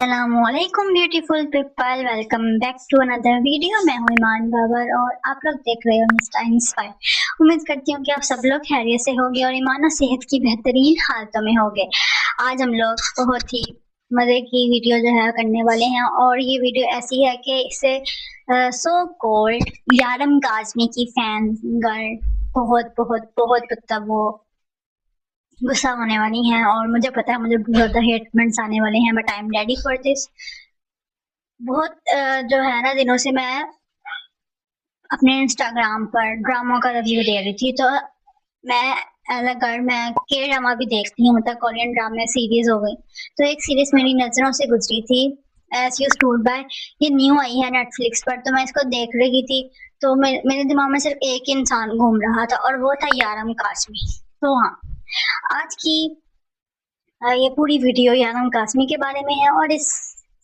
अस्सलामुअलैकुम beautiful people, welcome back to another video. मैं हूं ईमान बाबर और आप लोग देख रहे हो मिस्टर इंस्पायर। उम्मीद करती हूँ कि आप सब लोग खैरियत से होंगे और ईमान और सेहत की बेहतरीन हालतों में होंगे। आज हम लोग बहुत ही मज़े की वीडियो जो है करने वाले हैं और ये वीडियो ऐसी है कि इसे सो कॉल्ड यारम काज़मी की फैन गर्ल बहुत बहुत बहुत मतलब वो गुस्सा होने वाली हैं और मुझे पता है मुझे बहुत ज़्यादा हेट कमेंट्स आने वाले हैं, but I am ready for this. बहुत जो है ना दिनों से मैं अपने इंस्टाग्राम पर ड्रामों का रिव्यू दे रही थी, तो मैं एज अ गर्ल मैं के ड्रामा भी देखती हूँ, मतलब कोरियन ड्रामा सीरीज हो गई। तो एक सीरीज मेरी नज़रों से गुजरी थी, एज यू स्टूड बाय। ये न्यू आई है नेटफ्लिक्स पर, तो मैं इसको देख रही थी। तो मेरे दिमाग में सिर्फ एक इंसान घूम रहा था और वो था यारम काज़मी। तो हाँ, आज की ये पूरी वीडियो यारम काज़मी के बारे में है और इस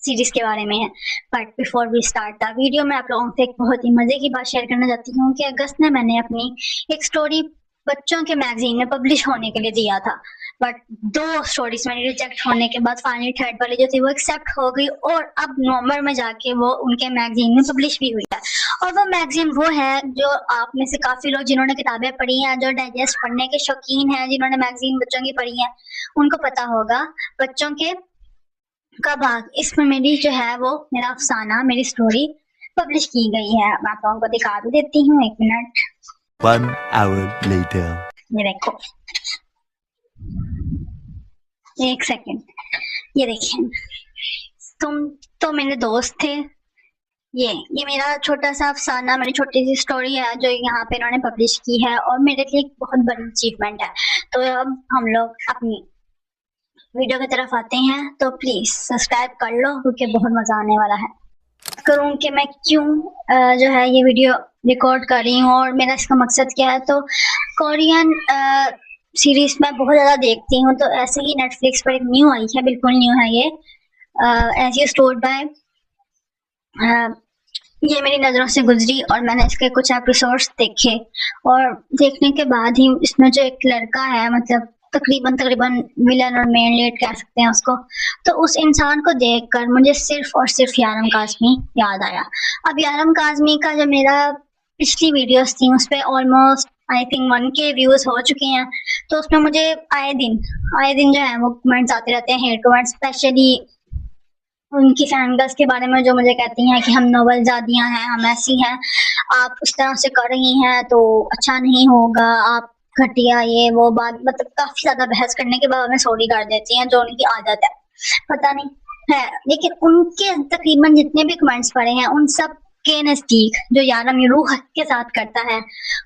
सीरीज के बारे में है। But before we start the video, मैं आप लोगों से एक बहुत ही मजे की बात शेयर करना चाहती हूँ कि अगस्त में मैंने अपनी एक स्टोरी बच्चों के मैगजीन में पब्लिश होने के लिए दिया था, बट 2 स्टोरीज मेरी रिजेक्ट होने के बाद फाइनली थर्ड वाली जो थी वो एक्सेप्ट हो गई और अब नवंबर में जाके वो उनके मैगजीन में पब्लिश भी हुई है। और वो मैगजीन वो है जो आप में से काफी लोग जिन्होंने किताबें पढ़ी हैं, जो डाइजेस्ट पढ़ने के शौकीन हैं, जिन्होंने मैगजीन बच्चों की पढ़ी है, उनको पता होगा बच्चों के का भाग। इसमें मेरी जो है वो मेरा अफसाना, मेरी स्टोरी पब्लिश की गई है। मैं आप लोगों को दिखा भी देती हूँ, 1 मिनट। 1 hour later. ये देखो, 1 सेकेंड, ये देखिए। तुम तो मेरे दोस्त थे। ये मेरा छोटा सा अफसाना, मेरी छोटी सी स्टोरी है जो यहाँ पे इन्होंने पब्लिश की है और मेरे लिए एक बहुत बड़ी अचीवमेंट है। तो अब हम लोग अपनी वीडियो की तरफ आते हैं, तो प्लीज सब्सक्राइब कर लो क्योंकि बहुत मजा आने वाला है। करूँ कि मैं क्यों जो है ये वीडियो रिकॉर्ड कर रही हूँ और मेरा इसका मकसद क्या है। तो कोरियन सीरीज मैं बहुत ज़्यादा देखती हूँ, तो ऐसे ही नेटफ्लिक्स पर एक न्यू आई है, बिल्कुल न्यू है ये, एज यू स्टोर्ड बाय। ये मेरी नज़रों से गुजरी और मैंने इसके कुछ एपिसोड्स देखे और देखने के बाद ही इसमें जो एक लड़का है, मतलब तकरीबन विलन और मेन लीड कह सकते हैं उसको, तो उस इंसान को देखकर मुझे सिर्फ और सिर्फ यारम काज़मी याद आया। अब यारम काज़मी का जो मेरा पिछली वीडियोस थी उस पर almost I think 1K views हो चुके हैं, तो उसमें मुझे आए दिन जो है वो कमेंट्स आते रहते हैं, हेट कमेंट्स, स्पेशली उनकी फैन गर्ल्स के बारे में जो मुझे कहती हैं कि हम नोबल जादियाँ हैं, हम ऐसी हैं, आप इस तरह से कर रही हैं तो अच्छा नहीं होगा, आप घटिया, ये वो बात, मतलब काफी ज्यादा बहस करने के बाद में सॉरी कर देती हैं, जो उनकी आदत है, पता नहीं है। लेकिन उनके तकरीबन जितने भी कमेंट्स पड़े हैं उन सब के नजदीक जो यारम रूह के साथ करता है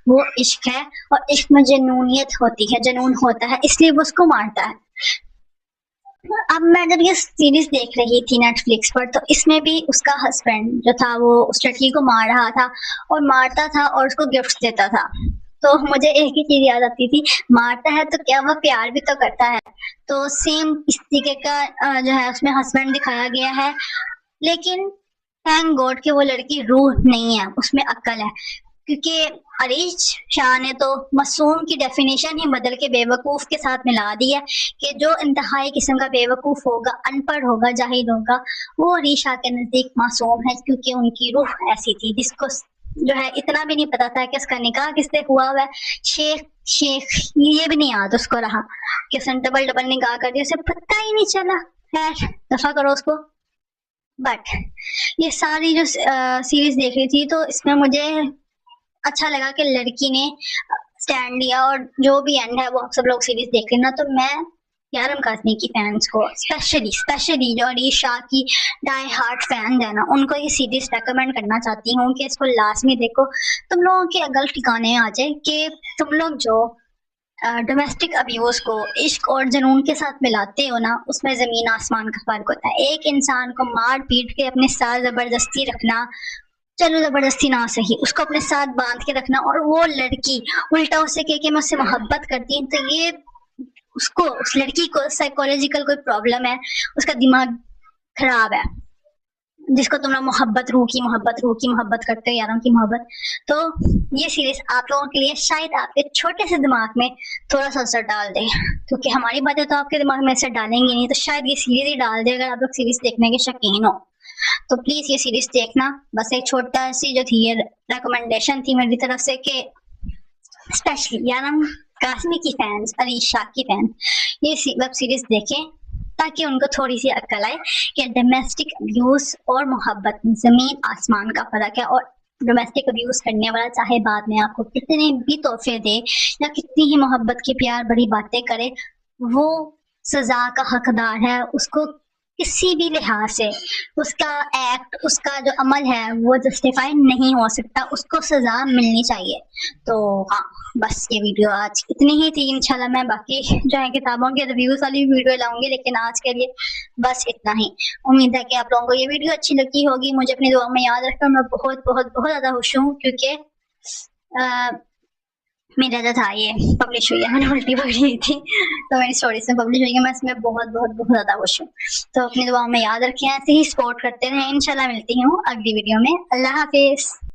वो इश्क है, और इश्क में जुनूनियत होती है, जुनून होता है, इसलिए वो उसको मारता है। अब मैं जब ये सीरीज देख रही थी नेटफ्लिक्स पर, तो इसमें भी उसका हस्बैंड जो था वो उस लड़की को मार रहा था और मारता था और उसको गिफ्ट देता था। तो मुझे एक ही चीज याद आती थी, मारता है तो क्या वह प्यार भी तो करता है। तो सेम इस तरीके का जो है उसमें हस्बैंड दिखाया गया है, लेकिन थैंक गॉड कि वो लड़की रूह नहीं है, उसमें अक्ल है। क्योंकि अरीश शाह ने तो मासूम की डेफिनेशन ही बदल के बेवकूफ के साथ मिला दी है कि जो इंतहाई किस्म का बेवकूफ होगा, अनपढ़ होगा, जाहिल होगा, वो अरीश शाह के नजदीक मासूम है, क्योंकि उनकी रूह ऐसी थी जिसको जो है इतना भी नहीं पता था कि उसका निकाह किससे हुआ हुआ है। शेख ये भी नहीं याद उसको रहा कि उसने डबल निकाह कर दिया, उसे पता ही नहीं चला। खैर दफा करो उसको। बट ये सारी जो सीरीज देख रही थी, तो इसमें मुझे अच्छा लगा कि लड़की ने स्टैंड लिया और जो भी एंड है वो आप सब लोग सीरीज देख लेना। तो मैं यारम काज़मी की फैंस को स्पेशली जो अरीश शाह की डाई हार्ट फैन है ना, उनको ये सीरीज रेकमेंड करना चाहती हूँ कि इसको लाजमी देखो। तुम लोगों के अगल ठिकाने आ जाए कि तुम लोग जो डोमेस्टिक अब्यूज को इश्क और जुनून के साथ मिलाते हो ना, उसमें जमीन आसमान का फर्क होता है। एक इंसान को मार पीट के अपने साथ जबरदस्ती रखना, चलो जबरदस्ती ना सही, उसको अपने साथ बांध के रखना, और वो लड़की उल्टा उससे कह के मैं उससे मोहब्बत करती हूँ, तो ये उसको, उस लड़की को साइकोलॉजिकल कोई प्रॉब्लम है, उसका दिमाग खराब है। जिसको तुम लोग रूह की मोहब्बत करते हो, यारों की मोहब्बत। तो ये सीरीज आप लोगों के लिए शायद आपके छोटे से दिमाग में थोड़ा सा असर डाल दे, क्योंकि हमारी बातें तो आपके दिमाग में असर डालेंगी नहीं, तो शायद ये सीरीज ही डाल दे अगर आप लोग सीरीज देखने के शौकीन हो। तो प्लीज ये सीरीज देखना। बस एक छोटा सी जो थी ये रिकमेंडेशन थी मेरी तरफ से कि स्पेशली यारम कासमी की फैंस, अलीशा की फैंस ये वेब सीरीज देखें, ताकि उनको थोड़ी सी अक्ल आए कि डोमेस्टिक अब्यूज और मोहब्बत में जमीन आसमान का फर्क है। और डोमेस्टिक अब्यूज करने वाला चाहे बाद में आपको कितने भी तोहफे दे या कितनी ही मोहब्बत की प्यार बड़ी बातें करे, वो सजा का हकदार है। उसको किसी भी लिहाज से उसका एक्ट, उसका जो अमल है वो जस्टिफाई नहीं हो सकता, उसको सजा मिलनी चाहिए। तो हाँ, बस ये वीडियो आज इतनी ही थी। इंशाल्लाह मैं बाकी जो है किताबों के रिव्यूज वाली वीडियो लाऊंगी, लेकिन आज के लिए बस इतना ही। उम्मीद है कि आप लोगों को ये वीडियो अच्छी लगी होगी। मुझे अपनी दुआ में याद रखकर मैं बहुत बहुत बहुत ज्यादा खुश हूँ, क्योंकि मेरा जो था ये पब्लिश हुई है, मैंने उल्टी पकड़ी थी तो मेरी स्टोरीज में पब्लिश हुई है। मैं इसमें बहुत बहुत बहुत ज्यादा खुश हूँ। तो अपनी दुआ में याद रखें, ऐसे ही सपोर्ट करते रहें। इंशाल्लाह मिलती हूँ अगली वीडियो में। अल्लाह हाफिज।